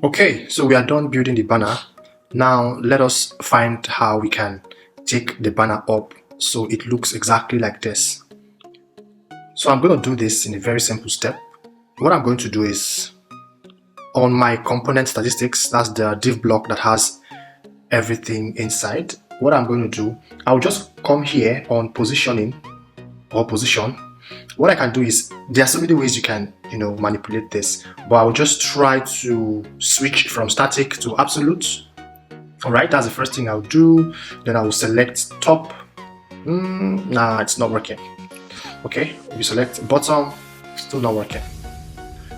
Okay, so we are done building the banner. Now let us find how we can take the banner up so it looks exactly like this. So I'm going to do this in a very simple step. What I'm going to do is, on my component statistics, that's the div block that has everything inside. What I'm going to do, I'll just come here on positioning or position. What I can do is, there are so many ways you can manipulate this, but I will just try to switch from static to absolute. All right, that's the first thing I'll do. Then I will select top. Nah, it's not working. Okay, we select bottom, still not working.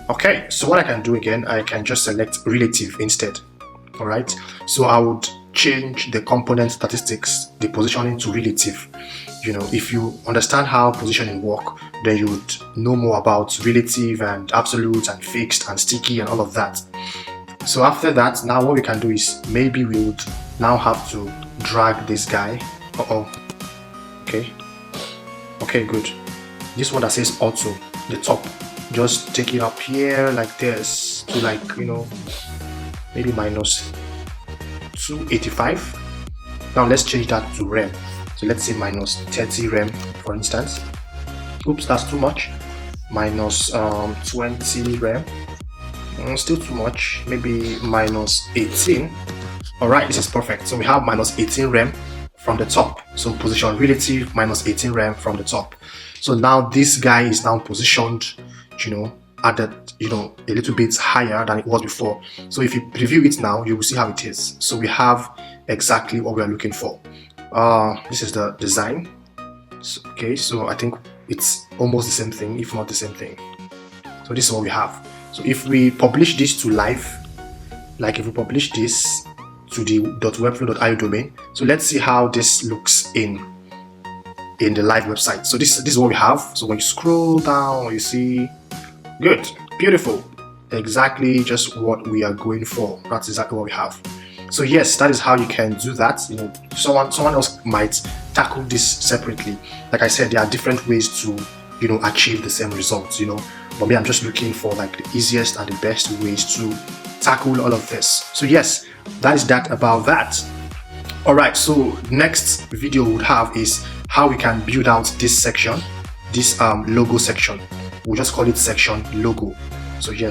Okay, so what I can do again, I can just select relative instead. All right, so I would change the component statistics, the positioning, to relative. If you understand how positioning work, then you would know more about relative and absolute and fixed and sticky and all of that. So after that, now what we can do is, maybe we would now have to drag this guy. Okay, good. This one that says auto, the top, just take it up here like this to maybe minus 285. Now let's change that to rem. So let's say minus 30 rem, for instance. Oops, that's too much. Minus 20 rem. Still too much. Maybe minus 18. Alright, this is perfect. So we have minus 18 rem from the top. So position relative, minus 18 rem from the top. So now this guy is now positioned, at that, a little bit higher than it was before. So if you preview it now, you will see how it is. So we have exactly what we are looking for. This is the design. So I think it's almost the same thing, if not the same thing. So this is what we have. So if we publish this to live, like if we publish this to the .webflow.io domain, so let's see how this looks in the live website. So this is what we have. So when you scroll down, you see, good, beautiful, exactly just what we are going for. That's exactly what we have. So yes, that is how you can do that. Someone else might tackle this separately. Like I said, there are different ways to achieve the same results. But me, I'm just looking for like the easiest and the best ways to tackle all of this. So yes, that is that about that. All right, so next video we would have is how we can build out this section, this logo section. We'll just call it section logo. So yes.